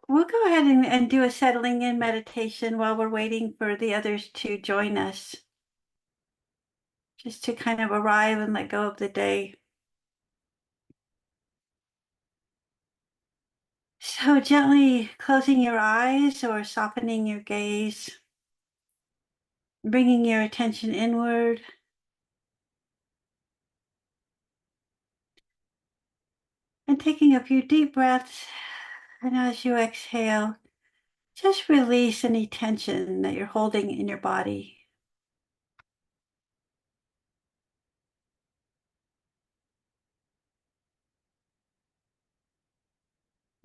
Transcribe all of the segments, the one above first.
we'll go ahead and do a settling in meditation while we're waiting for the others to join us, just to kind of arrive and let go of the day. So gently closing your eyes or softening your gaze, bringing your attention inward. And taking a few deep breaths. And as you exhale, just release any tension that you're holding in your body.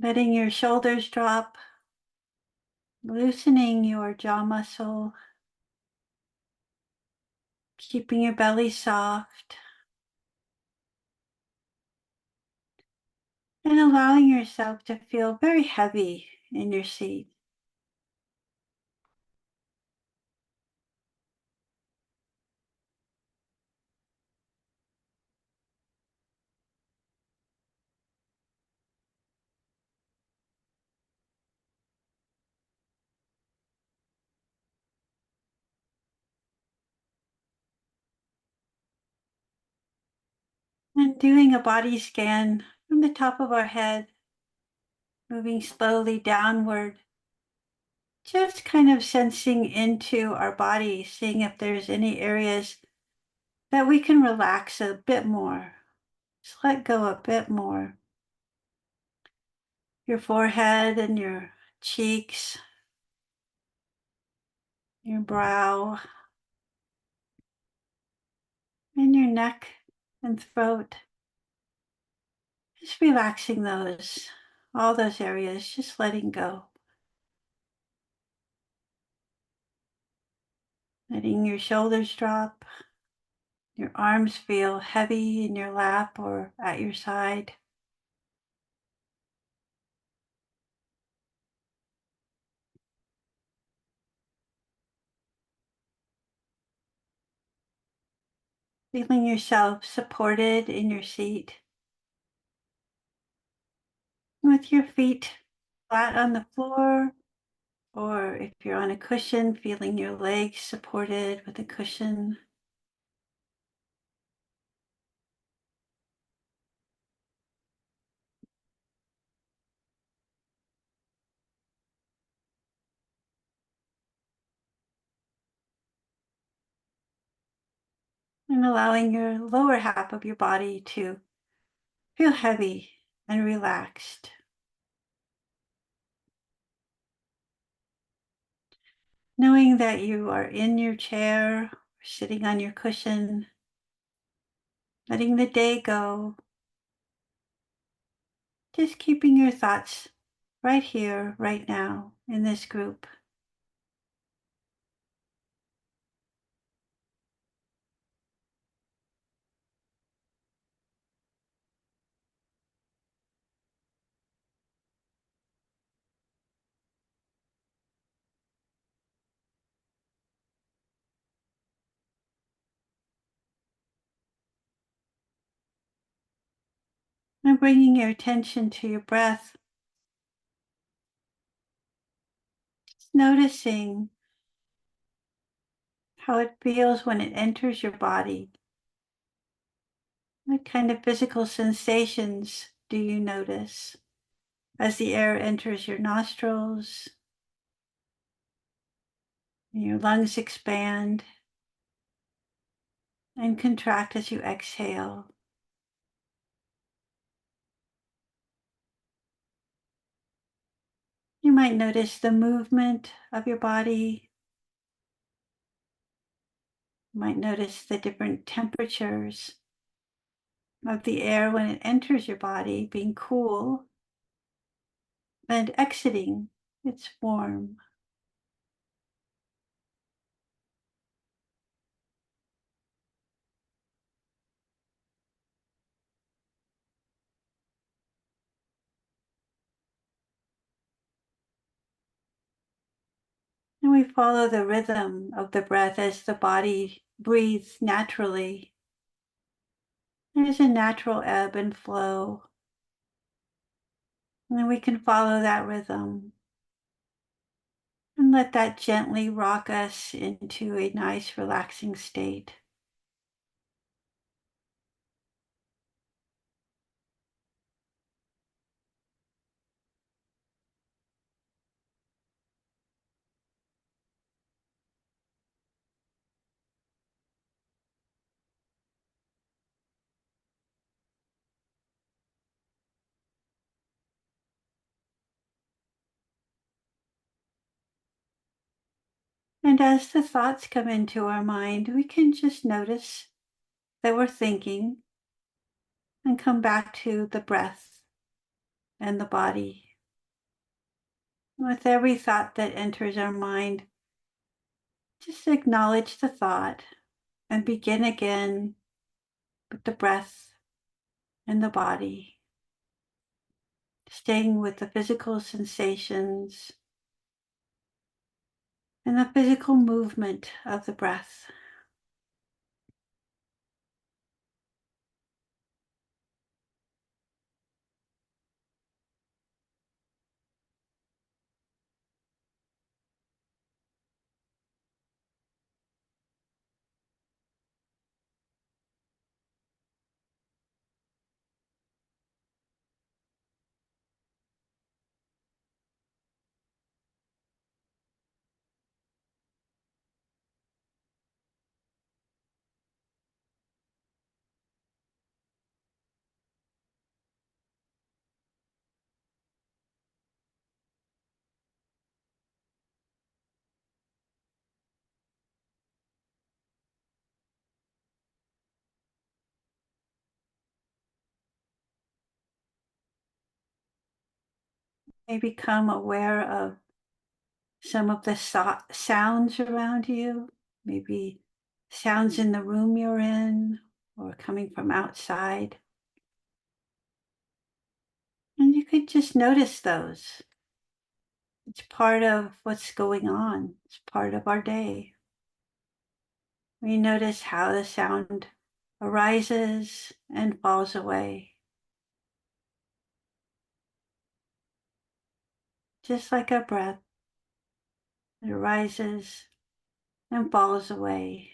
Letting your shoulders drop, loosening your jaw muscle, keeping your belly soft, and allowing yourself to feel very heavy in your seat. And doing a body scan from the top of our head, moving slowly downward, just kind of sensing into our body, seeing if there's any areas that we can relax a bit more. Just let go a bit more. Your forehead and your cheeks, your brow, and your neck and throat. Just relaxing all those areas, just letting go. Letting your shoulders drop, your arms feel heavy in your lap or at your side. Feeling yourself supported in your seat with your feet flat on the floor, or if you're on a cushion, feeling your legs supported with a cushion. And allowing your lower half of your body to feel heavy and relaxed. Knowing that you are in your chair, or sitting on your cushion, letting the day go, just keeping your thoughts right here, right now, in this group. And bringing your attention to your breath, just noticing how it feels when it enters your body. What kind of physical sensations do you notice as the air enters your nostrils and your lungs expand and contract as you exhale? You might notice the movement of your body. You might notice the different temperatures of the air when it enters your body, being cool, and exiting, it's warm. And we follow the rhythm of the breath as the body breathes naturally. There's a natural ebb and flow. And then we can follow that rhythm and let that gently rock us into a nice, relaxing state. And as the thoughts come into our mind, we can just notice that we're thinking and come back to the breath and the body. With every thought that enters our mind, just acknowledge the thought and begin again with the breath and the body, staying with the physical sensations and the physical movement of the breath. May become aware of some of the sounds around you, maybe sounds in the room you're in or coming from outside. And you could just notice those. It's part of what's going on. It's part of our day. We notice how the sound arises and falls away, just like our breath. It arises and falls away.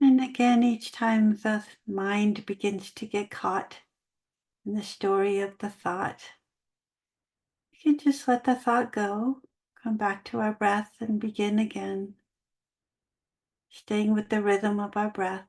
And again, each time the mind begins to get caught in the story of the thought, we can just let the thought go, come back to our breath, and begin again, staying with the rhythm of our breath.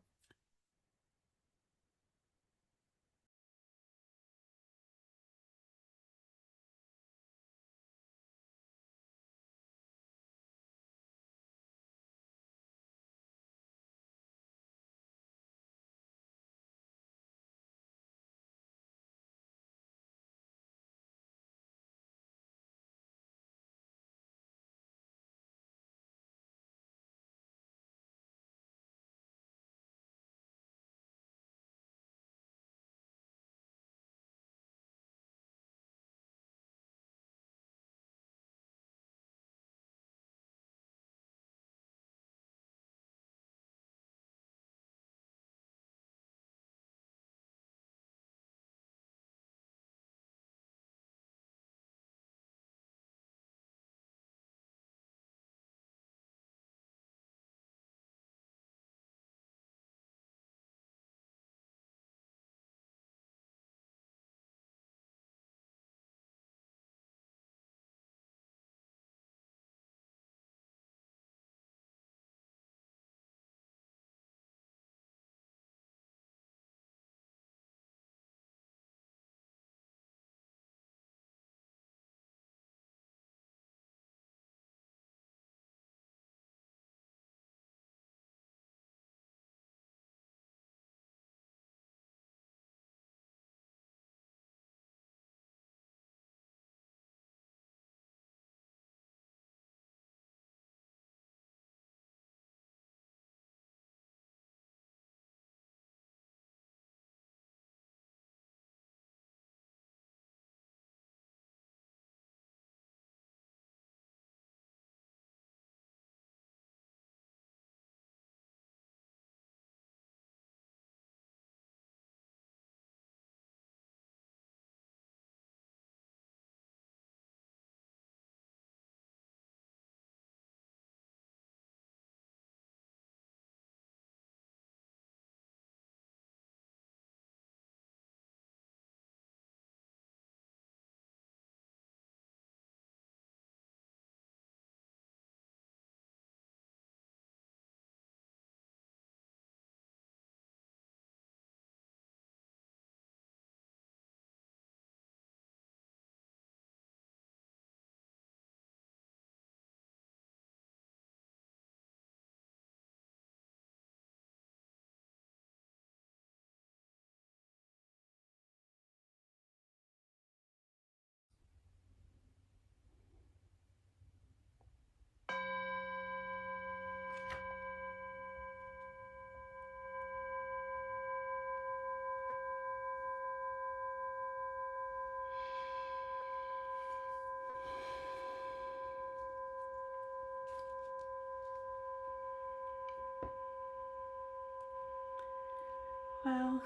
Well,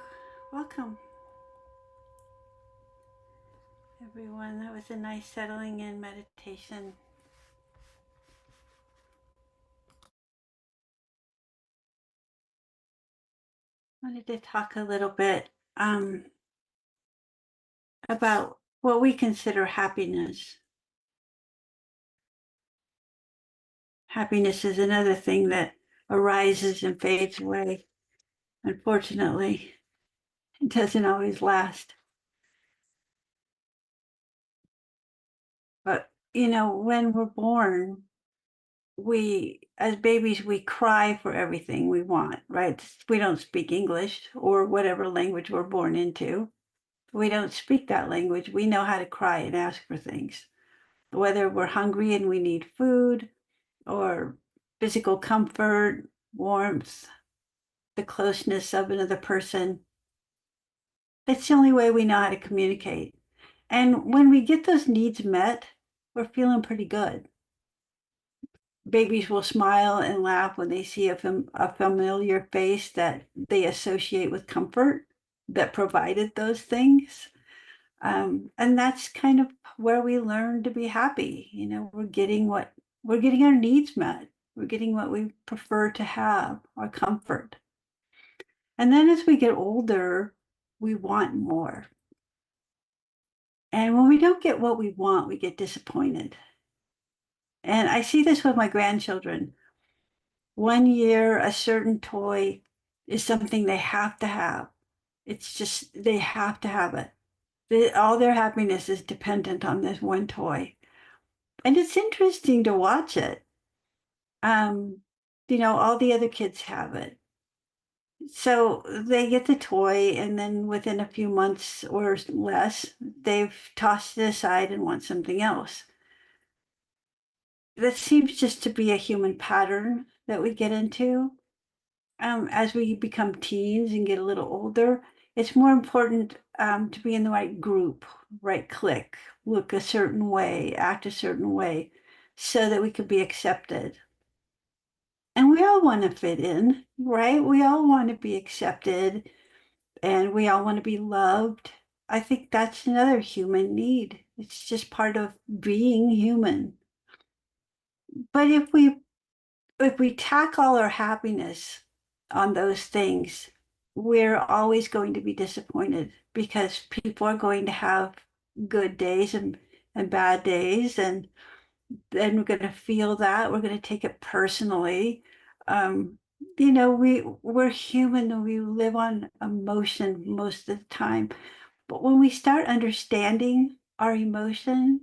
welcome, everyone. That was a nice settling in meditation. I wanted to talk a little bit about what we consider happiness. Happiness is another thing that arises and fades away. Unfortunately, it doesn't always last. But, when we're born, as babies, we cry for everything we want, right? We don't speak English or whatever language we're born into. We don't speak that language. We know how to cry and ask for things, whether we're hungry and we need food or physical comfort, warmth, the closeness of another person. That's the only way we know how to communicate. And when we get those needs met, we're feeling pretty good. Babies will smile and laugh when they see a familiar face that they associate with comfort that provided those things. And that's kind of where we learn to be happy. We're getting our needs met. We're getting what we prefer to have, our comfort. And then as we get older, we want more. And when we don't get what we want, we get disappointed. And I see this with my grandchildren. One year, a certain toy is something they have to have. It's just, they have to have it. All their happiness is dependent on this one toy. And it's interesting to watch it. Um, all the other kids have it. So they get the toy, and then within a few months or less, they've tossed it aside and want something else. That seems just to be a human pattern that we get into. As we become teens and get a little older, it's more important to be in the right group, right clique, look a certain way, act a certain way, so that we could be accepted. And we all want to fit in, right? We all want to be accepted and we all want to be loved. I think that's another human need. It's just part of being human. But if we tack all our happiness on those things, we're always going to be disappointed because people are going to have good days and bad days, and then we're going to feel that. We're going to take it personally. Um, we're human and we live on emotion most of the time. But when we start understanding our emotion,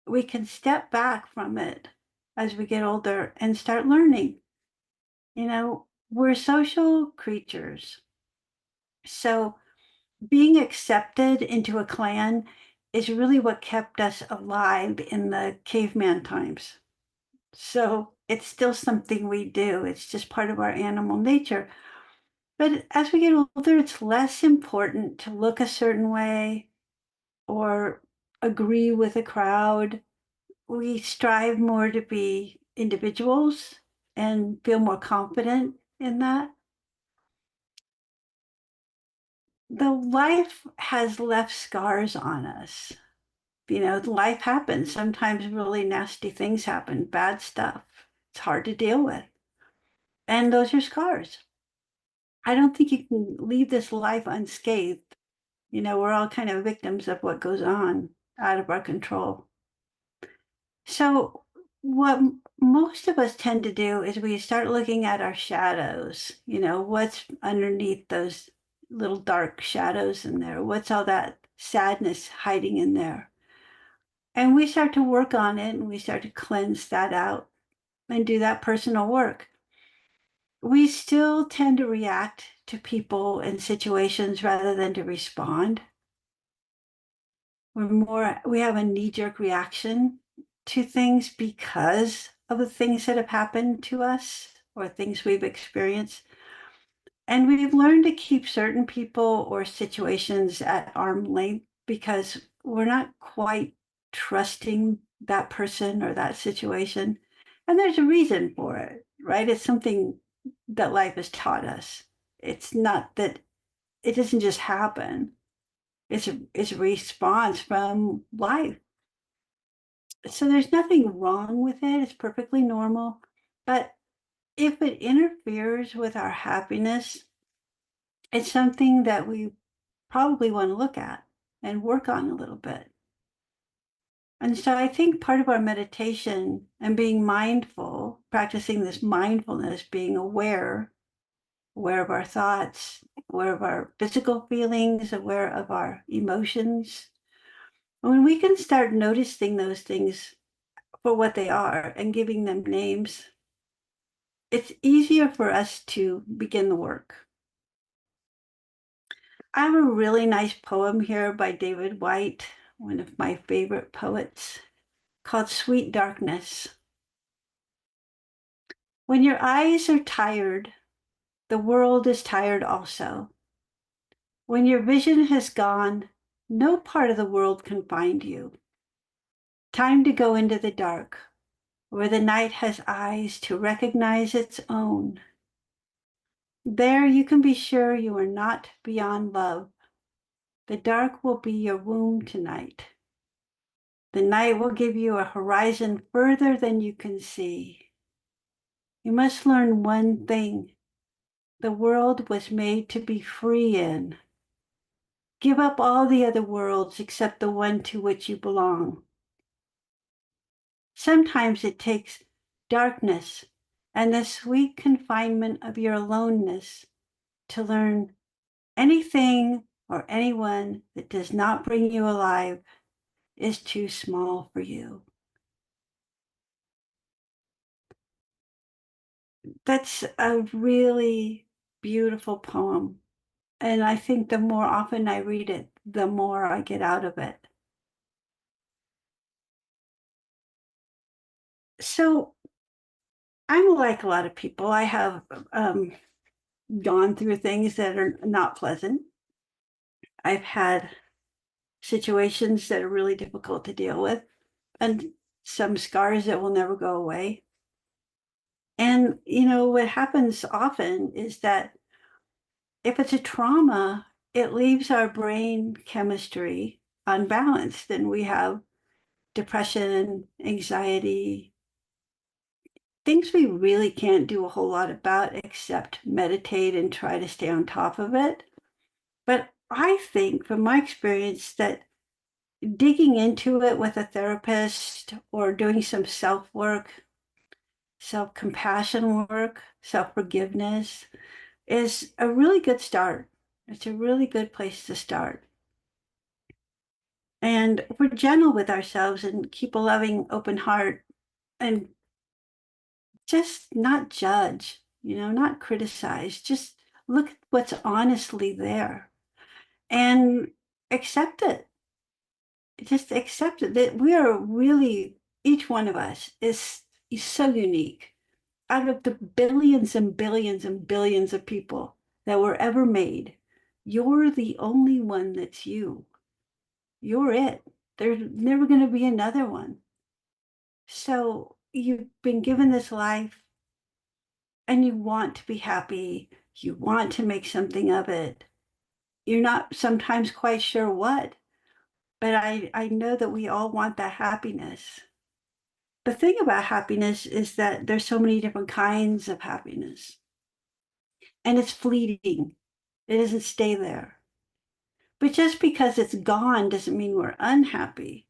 we can step back from it as we get older and start learning. We're social creatures. So being accepted into a clan is really what kept us alive in the caveman times. So it's still something we do. It's just part of our animal nature. But as we get older, it's less important to look a certain way or agree with a crowd. We strive more to be individuals and feel more confident in that. The life has left scars on us. Life happens. Sometimes really nasty things happen, bad stuff. It's hard to deal with. And those are scars. I don't think you can leave this life unscathed. We're all kind of victims of what goes on out of our control. So, what most of us tend to do is we start looking at our shadows, what's underneath those little dark shadows in there? What's all that sadness hiding in there? And we start to work on it and we start to cleanse that out and do that personal work. We still tend to react to people and situations rather than to respond. We have a knee-jerk reaction to things because of the things that have happened to us or things we've experienced. And we've learned to keep certain people or situations at arm's length because we're not quite trusting that person or that situation. And there's a reason for it, right? It's something that life has taught us. It's not that it doesn't just happen. It's a response from life. So there's nothing wrong with it. It's perfectly normal. But if it interferes with our happiness, it's something that we probably want to look at and work on a little bit. And so I think part of our meditation and being mindful, practicing this mindfulness, being aware of our thoughts, aware of our physical feelings, aware of our emotions. When we can start noticing those things for what they are and giving them names, it's easier for us to begin the work. I have a really nice poem here by David White, one of my favorite poets, called Sweet Darkness. When your eyes are tired, the world is tired also. When your vision has gone, no part of the world can find you. Time to go into the dark, where the night has eyes to recognize its own. There you can be sure you are not beyond love. The dark will be your womb tonight. The night will give you a horizon further than you can see. You must learn one thing. the world was made to be free in. Give up all the other worlds except the one to which you belong. Sometimes it takes darkness and the sweet confinement of your aloneness to learn anything or anyone that does not bring you alive is too small for you. That's a really beautiful poem. And I think the more often I read it, the more I get out of it. So I'm like a lot of people. I have gone through things that are not pleasant. I've had situations that are really difficult to deal with, and some scars that will never go away. And, what happens often is that if it's a trauma, it leaves our brain chemistry unbalanced, and we have depression, anxiety, things we really can't do a whole lot about except meditate and try to stay on top of it. But I think from my experience that digging into it with a therapist or doing some self work, self compassion work, self forgiveness is a really good start. It's a really good place to start. And if we're gentle with ourselves and keep a loving, open heart and just not judge, not criticize, just look at what's honestly there and accept it. Just accept it that we are really, each one of us is so unique. Out of the billions and billions and billions of people that were ever made, you're the only one that's you. You're it. There's never going to be another one. So you've been given this life and you want to be happy. You want to make something of it. You're not sometimes quite sure what, but I know that we all want that happiness. The thing about happiness is that there's so many different kinds of happiness and it's fleeting. It doesn't stay there. But just because it's gone doesn't mean we're unhappy.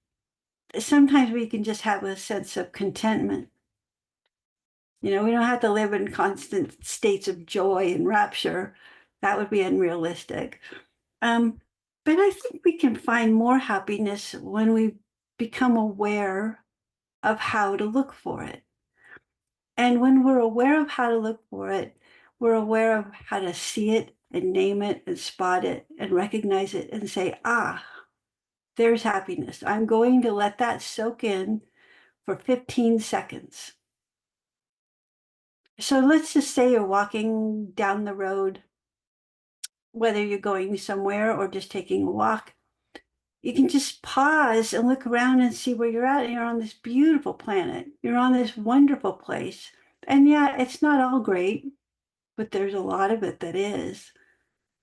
Sometimes we can just have a sense of contentment. We don't have to live in constant states of joy and rapture. That would be unrealistic. Um, but I think we can find more happiness when we become aware of how to look for it. And when we're aware of how to look for it, we're aware of how to see it and name it and spot it and recognize it and say, there's happiness. I'm going to let that soak in for 15 seconds. So let's just say you're walking down the road, whether you're going somewhere or just taking a walk. You can just pause and look around and see where you're at. You're on this beautiful planet. You're on this wonderful place. And yeah, it's not all great, but there's a lot of it that is.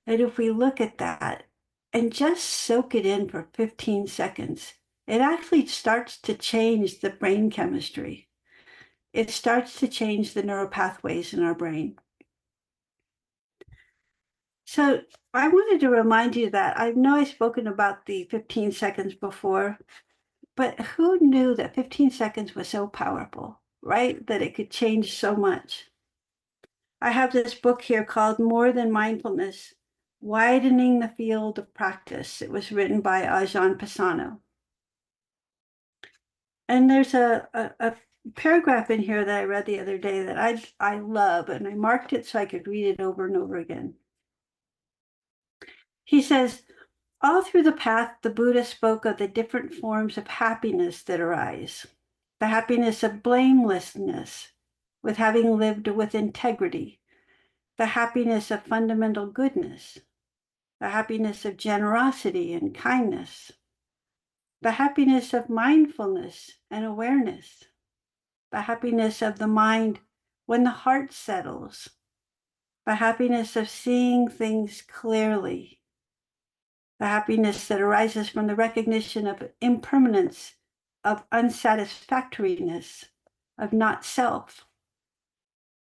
And if we look at that and just soak it in for 15 seconds, it actually starts to change the brain chemistry. It starts to change the neural pathways in our brain. So I wanted to remind you that I know I've spoken about the 15 seconds before, but who knew that 15 seconds was so powerful, right? That it could change so much. I have this book here called More Than Mindfulness, Widening the Field of Practice. It was written by Ajahn Pisano. And there's a paragraph in here that I read the other day that I love, and I marked it so I could read it over and over again. He says, all through the path, the Buddha spoke of the different forms of happiness that arise. The happiness of blamelessness, with having lived with integrity. The happiness of fundamental goodness. The happiness of generosity and kindness. The happiness of mindfulness and awareness. The happiness of the mind when the heart settles. The happiness of seeing things clearly. The happiness that arises from the recognition of impermanence, of unsatisfactoriness, of not self.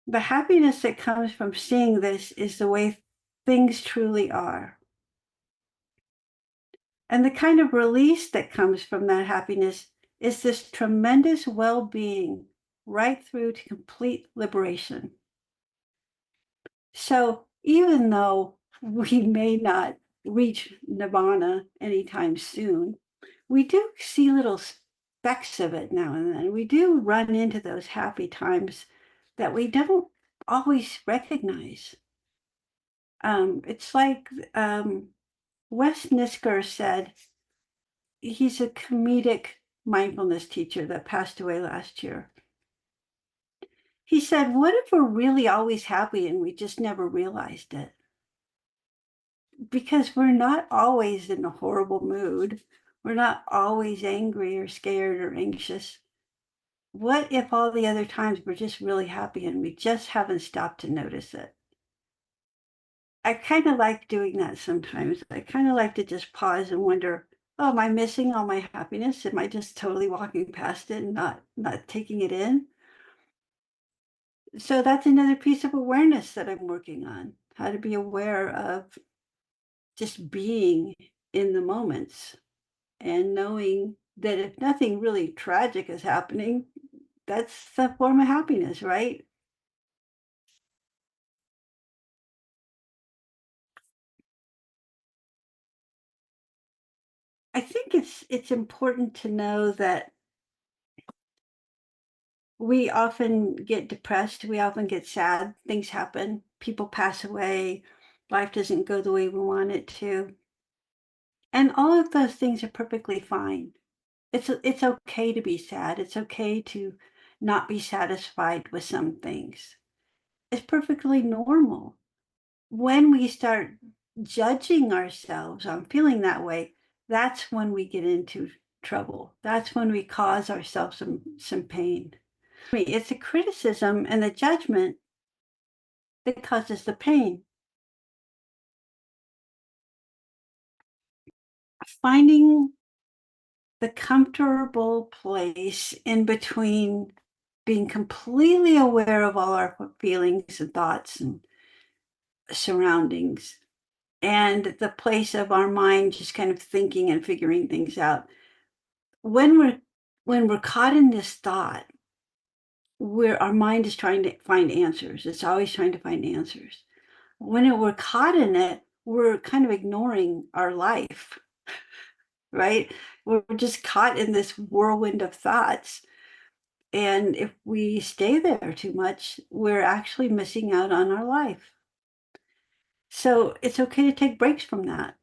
The happiness that comes from seeing this is the way things truly are. And the kind of release that comes from that happiness is this tremendous well being right through to complete liberation. So even though we may not reach nirvana anytime soon, we do see little specks of it now and then. We do run into those happy times that we don't always recognize. It's like Wes Nisker said, he's a comedic mindfulness teacher that passed away last year. He said, what if we're really always happy and we just never realized it? Because we're not always in a horrible mood. We're not always angry or scared or anxious. What if all the other times we're just really happy and we just haven't stopped to notice it? I kind of like doing that sometimes. I kind of like to just pause and wonder, oh, am I missing all my happiness? Am I just totally walking past it and not taking it in? So that's another piece of awareness that I'm working on, how to be aware of just being in the moments and knowing that if nothing really tragic is happening, that's a form of happiness, right? I think it's important to know that we often get depressed, we often get sad, things happen, people pass away, life doesn't go the way we want it to. And all of those things are perfectly fine. It's okay to be sad. It's okay to not be satisfied with some things. It's perfectly normal. When we start judging ourselves on feeling that way, that's when we get into trouble. That's when we cause ourselves some pain. It's the criticism and the judgment that causes the pain. Finding the comfortable place in between being completely aware of all our feelings and thoughts and surroundings and the place of our mind just kind of thinking and figuring things out. When we're caught in this thought, where our mind is trying to find answers, it's always trying to find answers. We're caught in it, we're kind of ignoring our life, right? We're just caught in this whirlwind of thoughts. And if we stay there too much, we're actually missing out on our life. So it's okay to take breaks from that.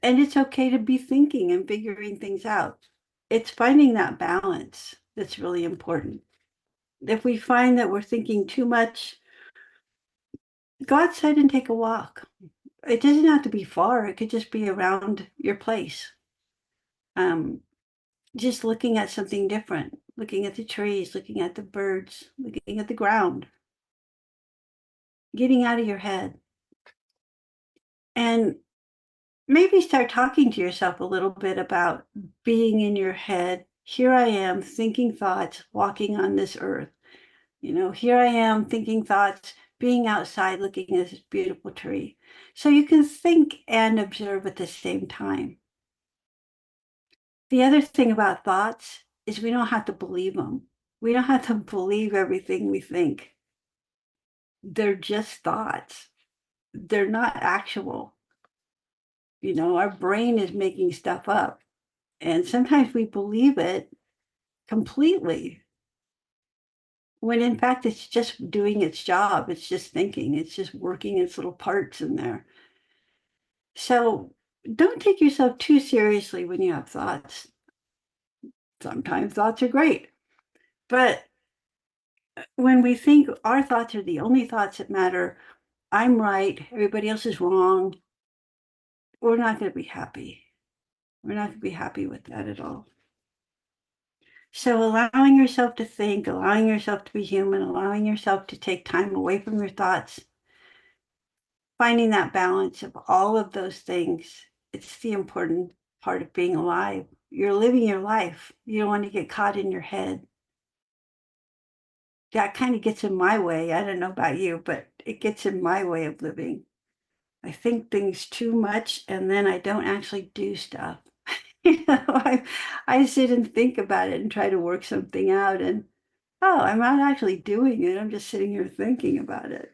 And it's okay to be thinking and figuring things out. It's finding that balance that's really important. If we find that we're thinking too much, go outside and take a walk. It doesn't have to be far, it could just be around your place. Um, just looking at something different, looking at the trees, looking at the birds, looking at the ground, getting out of your head. And maybe start talking to yourself a little bit about being in your head. Here I am thinking thoughts, walking on this earth. Here I am thinking thoughts, being outside looking at this beautiful tree. So you can think and observe at the same time. The other thing about thoughts is we don't have to believe them. We don't have to believe everything we think. They're just thoughts. They're not actual. Our brain is making stuff up. And sometimes we believe it completely, when in fact it's just doing its job. It's just thinking, it's just working its little parts in there. So don't take yourself too seriously when you have thoughts. Sometimes thoughts are great, but when we think our thoughts are the only thoughts that matter, I'm right, everybody else is wrong, we're not going to be happy. We're not going to be happy with that at all. So allowing yourself to think, allowing yourself to be human, allowing yourself to take time away from your thoughts, finding that balance of all of those things, it's the important part of being alive. You're living your life. You don't want to get caught in your head. that kind of gets in my way. I don't know about you, but it gets in my way of living. I think things too much and then I don't actually do stuff. I sit and think about it and try to work something out and oh, I'm not actually doing it. I'm just sitting here thinking about it.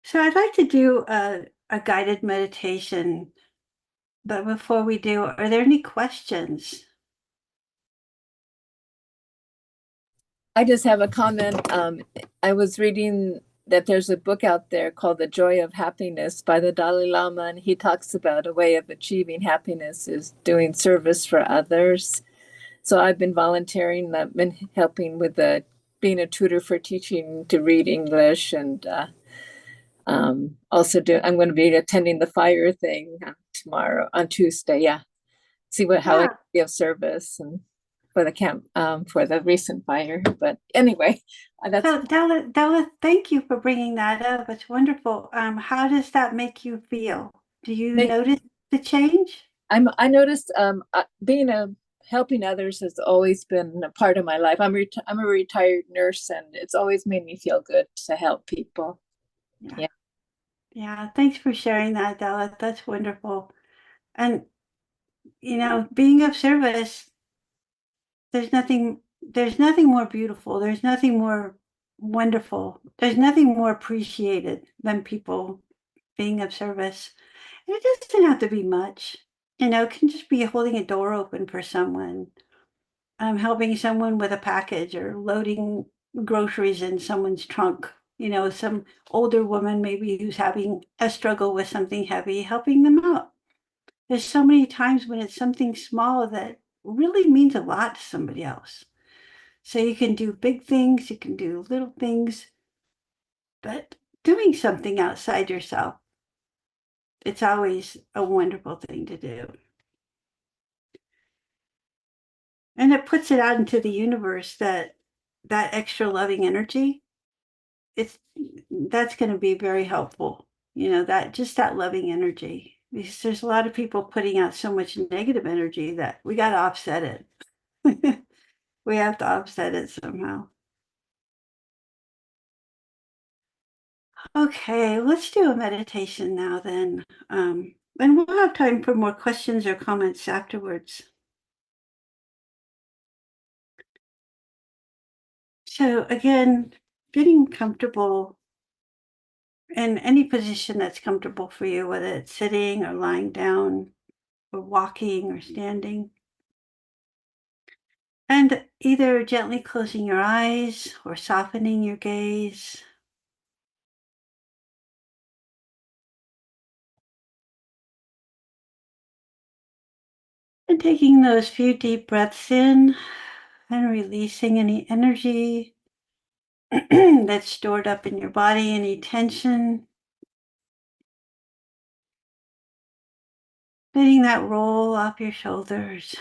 So I'd like to do a guided meditation, but before we do, are there any questions? I just have a comment. I was reading that there's a book out there called The Joy of Happiness by the Dalai Lama, and he talks about a way of achieving happiness is doing service for others. So I've been volunteering. I've been helping with being a tutor for teaching to read English, and also I'm going to be attending the fire thing tomorrow on Tuesday. Yeah, see how I Yeah. can be of service and for the camp for the recent fire. But anyway, that's So Della, thank you for bringing that up. It's wonderful. How does that make you feel? Do you make notice the change? I noticed being a helping others has always been a part of my life. I'm a retired nurse, and it's always made me feel good to help people. Yeah. Yeah. Yeah. Thanks for sharing that, Della. That's wonderful. And, being of service, there's nothing more beautiful. There's nothing more wonderful. There's nothing more appreciated than people being of service. And it doesn't have to be much. It can just be holding a door open for someone, helping someone with a package or loading groceries in someone's trunk. Some older woman maybe who's having a struggle with something heavy, helping them out. There's so many times when it's something small that really means a lot to somebody else. So you can do big things, you can do little things, but doing something outside yourself, it's always a wonderful thing to do. And it puts it out into the universe that extra loving energy, it's that's going to be very helpful. That just that loving energy. Because there's a lot of people putting out so much negative energy that we got to offset it. We have to offset it somehow. Okay, let's do a meditation now then. And we'll have time for more questions or comments afterwards. So again, getting comfortable in any position that's comfortable for you, whether it's sitting or lying down or walking or standing. And either gently closing your eyes or softening your gaze. And taking those few deep breaths in and releasing any energy that's stored up in your body, any tension. Letting that roll off your shoulders.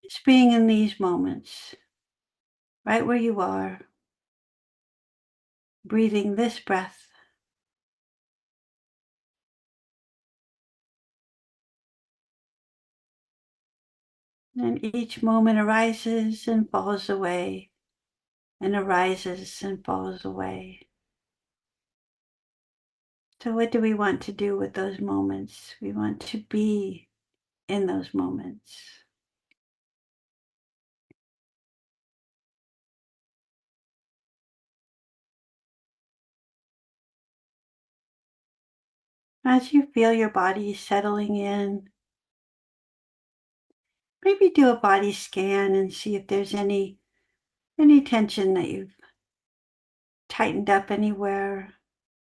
Just being in these moments, right where you are, breathing this breath. And each moment arises and falls away, and arises and falls away. So, what do we want to do with those moments? We want to be in those moments. As you feel your body settling in, maybe do a body scan and see if there's any tension that you've tightened up anywhere.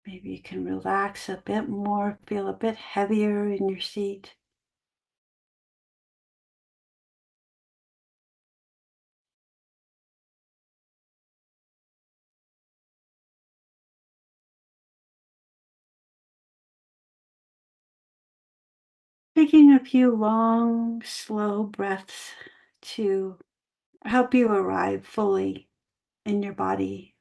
Maybe you can relax a bit more, feel a bit heavier in your seat. Taking a few long, slow breaths to help you arrive fully in your body.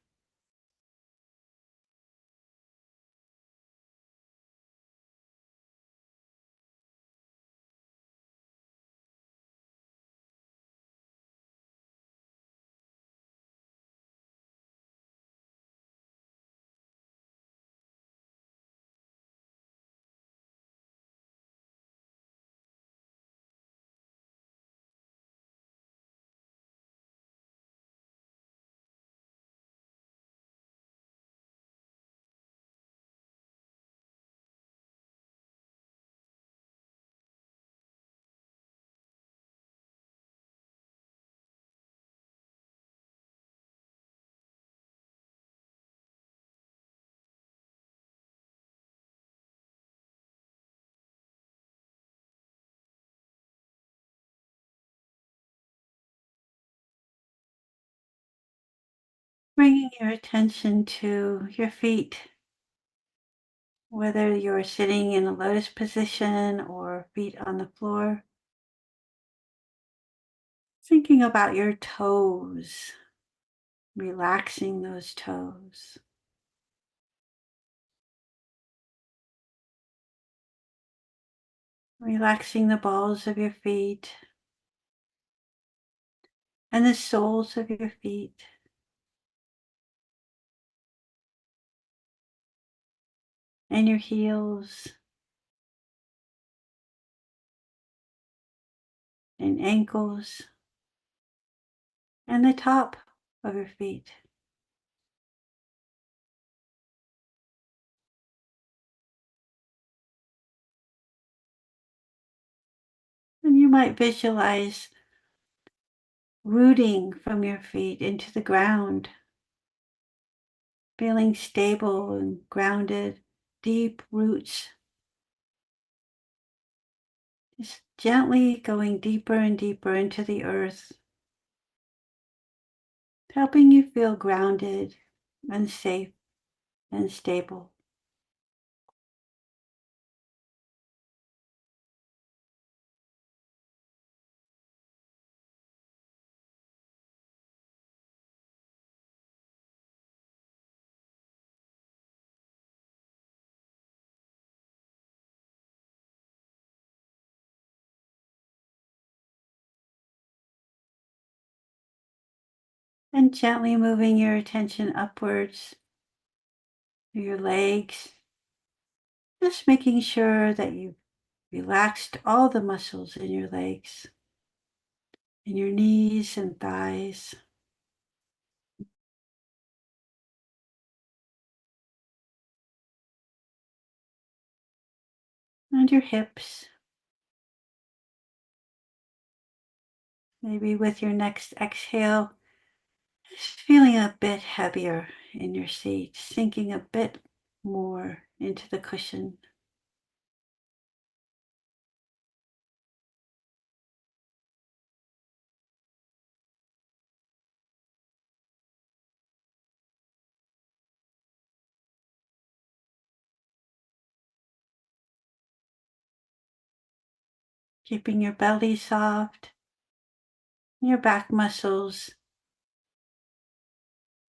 Bringing your attention to your feet, whether you're sitting in a lotus position or feet on the floor. Thinking about your toes, relaxing those toes. Relaxing the balls of your feet and the soles of your feet. And your heels and ankles and the top of your feet. And you might visualize rooting from your feet into the ground, feeling stable and grounded, deep roots, just gently going deeper and deeper into the earth, helping you feel grounded and safe and stable. And gently moving your attention upwards to your legs, just making sure that you've relaxed all the muscles in your legs, in your knees and thighs, and your hips. Maybe with your next exhale, just feeling a bit heavier in your seat, sinking a bit more into the cushion. Keeping your belly soft, your back muscles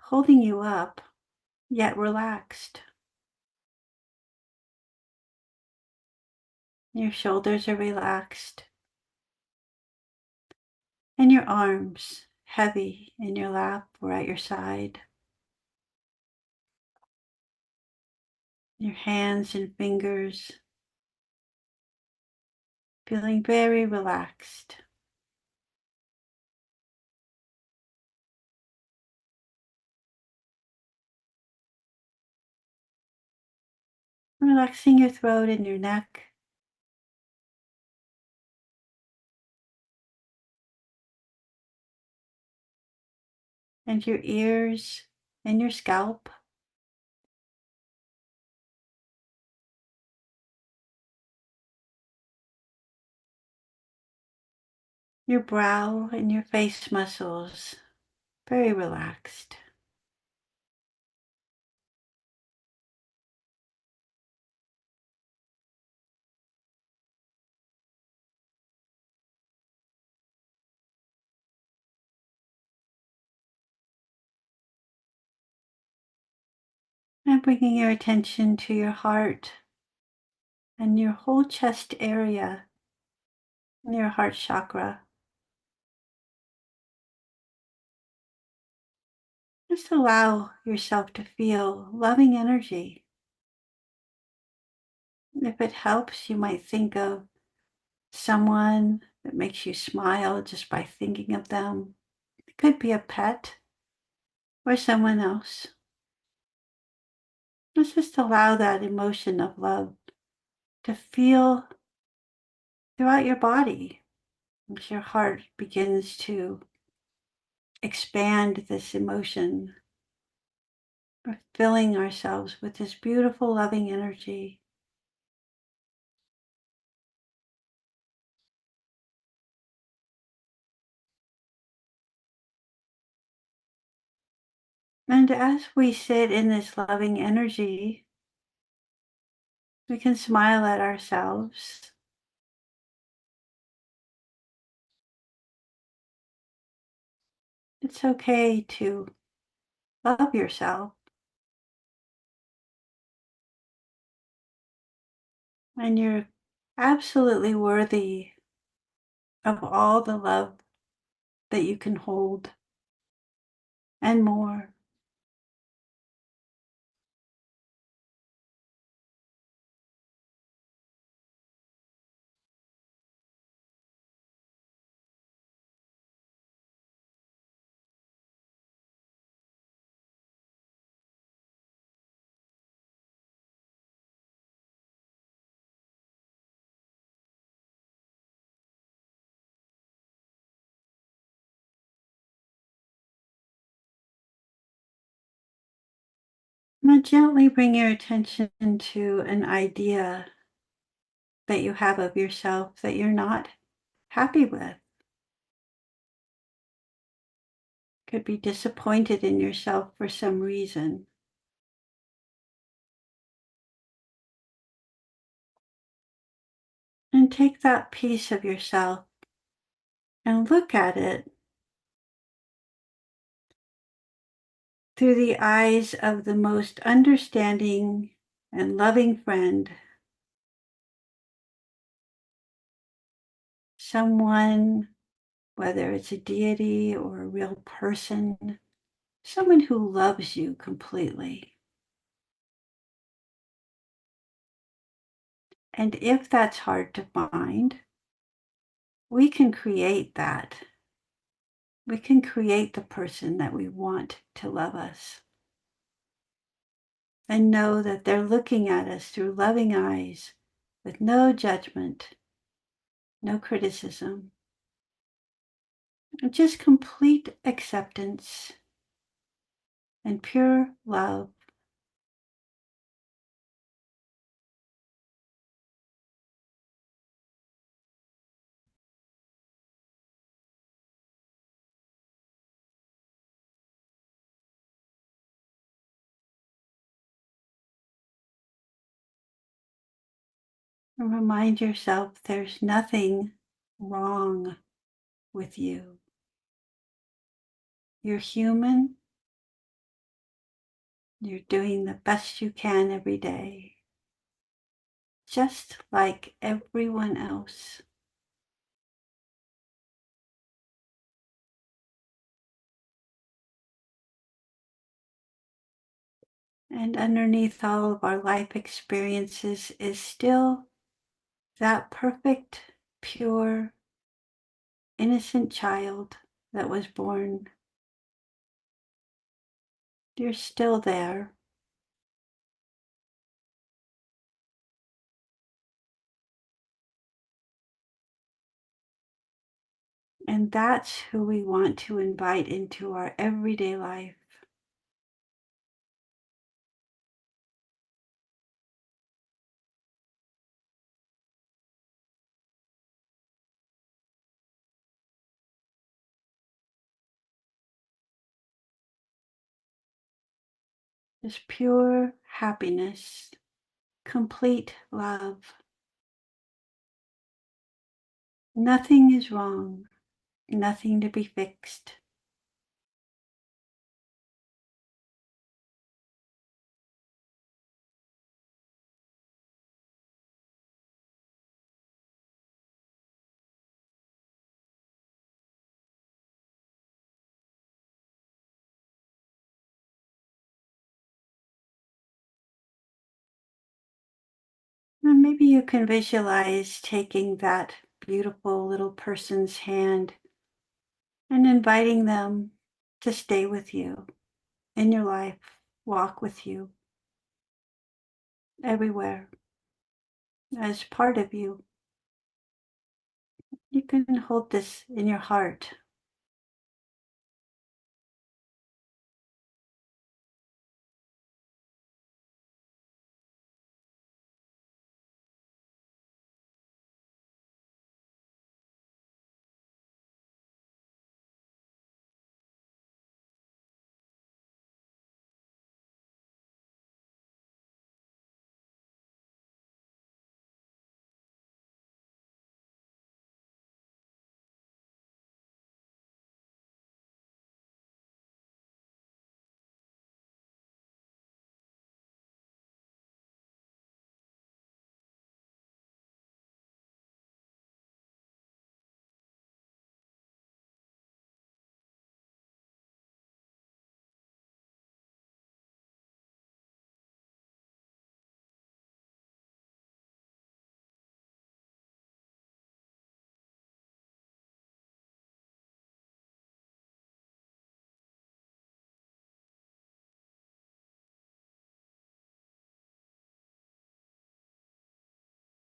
holding you up, yet relaxed. Your shoulders are relaxed, and your arms heavy in your lap or at your side. Your hands and fingers feeling very relaxed. Relaxing your throat and your neck, and your ears and your scalp. Your brow and your face muscles very relaxed. And bringing your attention to your heart and your whole chest area and your heart chakra. Just allow yourself to feel loving energy. If it helps, you might think of someone that makes you smile just by thinking of them. It could be a pet or someone else. Let's just allow that emotion of love to feel throughout your body as your heart begins to expand this emotion. We're filling ourselves with this beautiful, loving energy. And as we sit in this loving energy, we can smile at ourselves. It's okay to love yourself, and you're absolutely worthy of all the love that you can hold and more. Now, gently bring your attention to an idea that you have of yourself that you're not happy with. Could be disappointed in yourself for some reason. And take that piece of yourself and look at it through the eyes of the most understanding and loving friend, someone, whether it's a deity or a real person, someone who loves you completely. And if that's hard to find, we can create that. We can create the person that we want to love us and know that they're looking at us through loving eyes with no judgment, no criticism, just complete acceptance and pure love. And remind yourself there's nothing wrong with you. You're human. You're doing the best you can every day, just like everyone else. And underneath all of our life experiences is still that perfect, pure, innocent child that was born. You're still there. And that's who we want to invite into our everyday life. This pure happiness, complete love. Nothing is wrong, nothing to be fixed. And maybe you can visualize taking that beautiful little person's hand and inviting them to stay with you in your life, walk with you everywhere as part of you. You can hold this in your heart.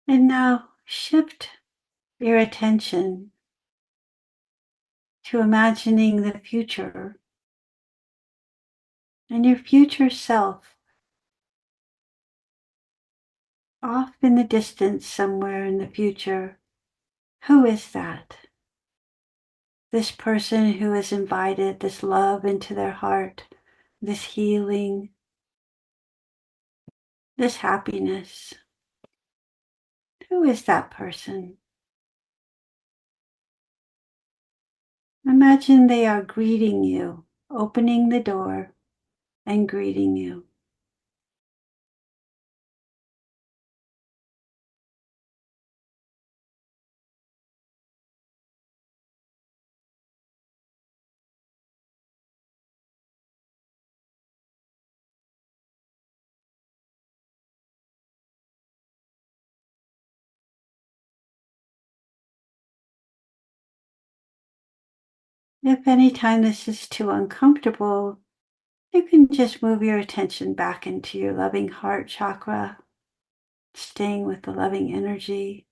And now shift your attention to imagining the future and your future self off in the distance somewhere in the future. Who is that? This person who has invited this love into their heart, this healing, this happiness. Who is that person? Imagine they are greeting you, opening the door and greeting you. If any time this is too uncomfortable, you can just move your attention back into your loving heart chakra, staying with the loving energy,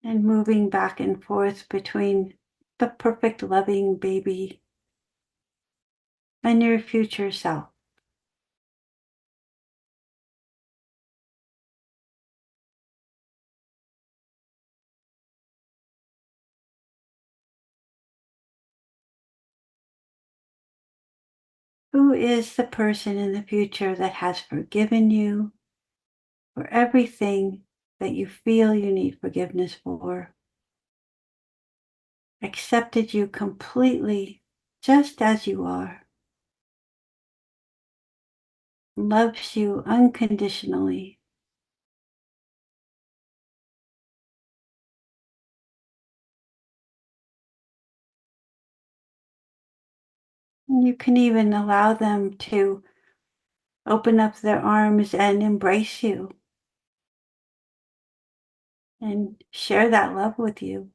and moving back and forth between the perfect loving baby and your future self. Who is the person in the future that has forgiven you for everything that you feel you need forgiveness for, accepted you completely just as you are, loves you unconditionally, and you can even allow them to open up their arms and embrace you and share that love with you.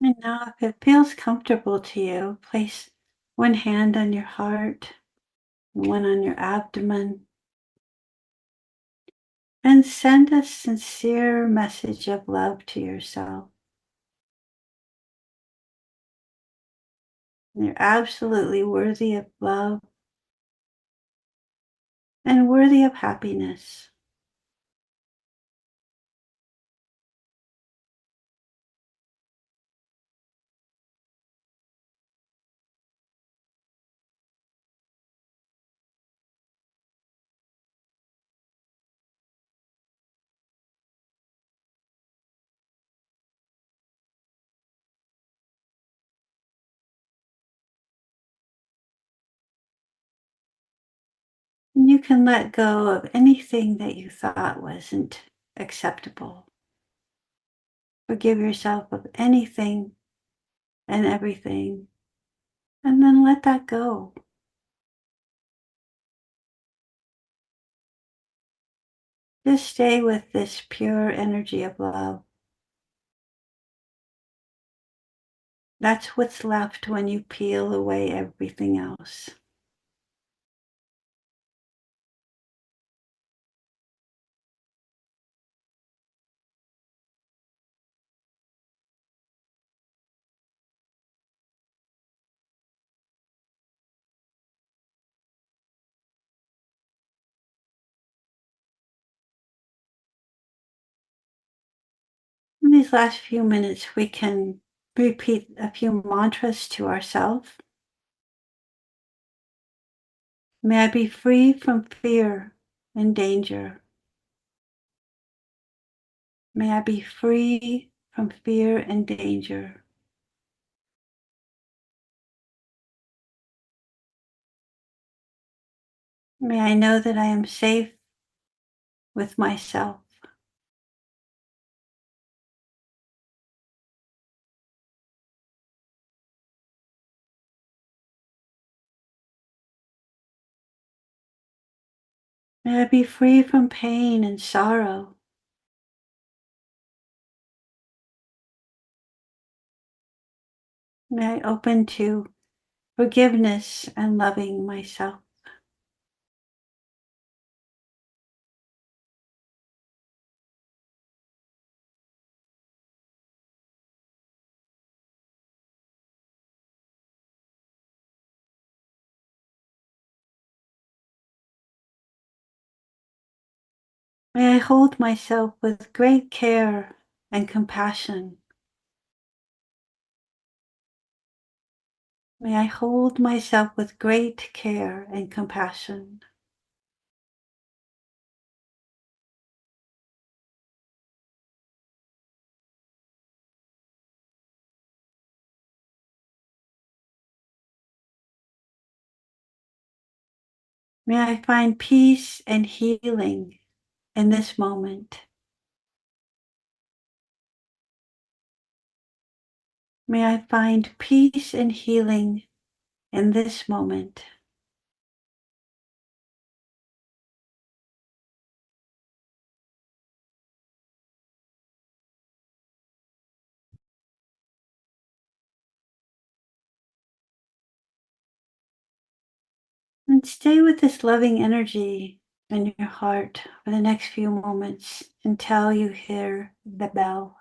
And now, if it feels comfortable to you, place one hand on your heart and one on your abdomen, and send a sincere message of love to yourself. You're absolutely worthy of love and worthy of happiness. And you can let go of anything that you thought wasn't acceptable. Forgive yourself of anything and everything, and then let that go. Just stay with this pure energy of love. That's what's left when you peel away everything else. last few minutes, we can repeat a few mantras to ourselves. May I be free from fear and danger. May I be free from fear and danger. May I know that I am safe with myself. May I be free from pain and sorrow. May I open to forgiveness and loving myself. May I hold myself with great care and compassion. May I hold myself with great care and compassion. May I find peace and healing in this moment. May I find peace and healing in this moment. And stay with this loving energy in your heart for the next few moments until you hear the bell.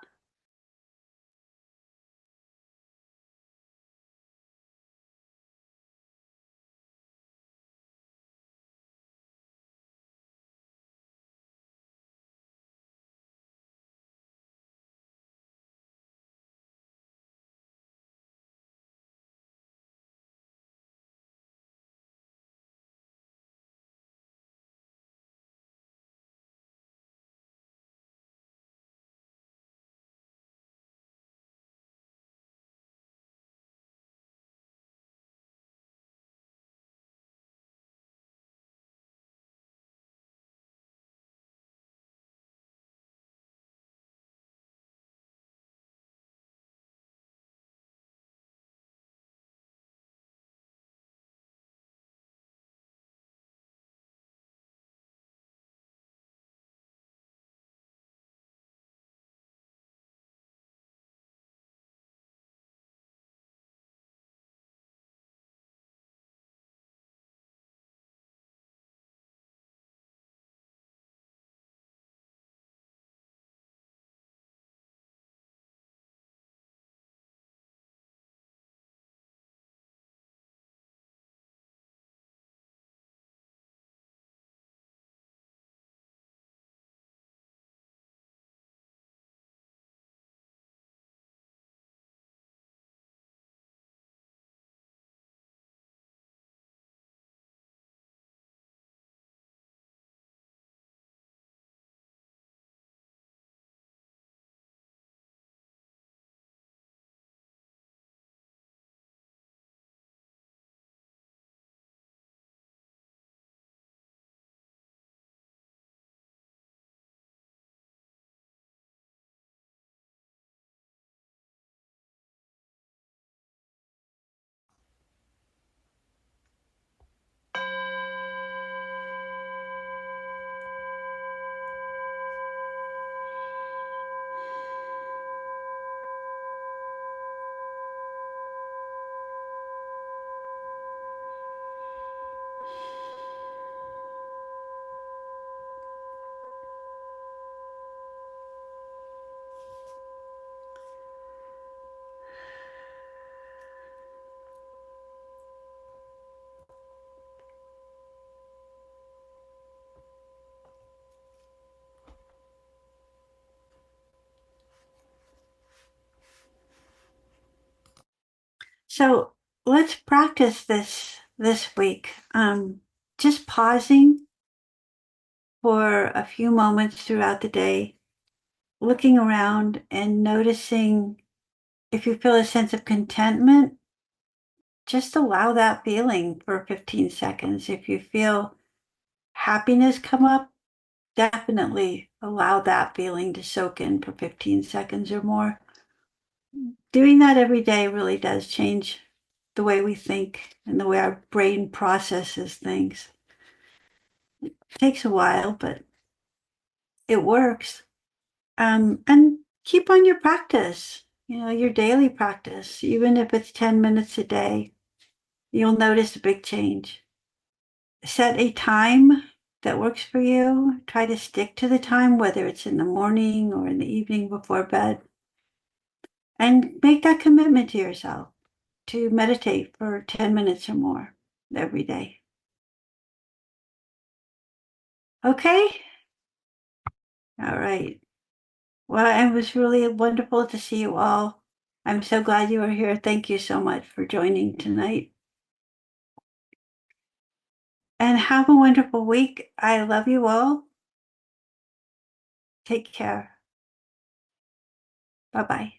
So let's practice this week. Just pausing for a few moments throughout the day, looking around and noticing if you feel a sense of contentment, just allow that feeling for 15 seconds. If you feel happiness come up, definitely allow that feeling to soak in for 15 seconds or more. Doing that every day really does change the way we think and the way our brain processes things. It takes a while, but it works. And keep on your practice, your daily practice, even if it's 10 minutes a day, you'll notice a big change. Set a time that works for you. Try to stick to the time, whether it's in the morning or in the evening before bed, and make that commitment to yourself to meditate for 10 minutes or more every day. Okay? All right. Well, it was really wonderful to see you all. I'm so glad you were here. Thank you so much for joining tonight. And have a wonderful week. I love you all. Take care. Bye bye.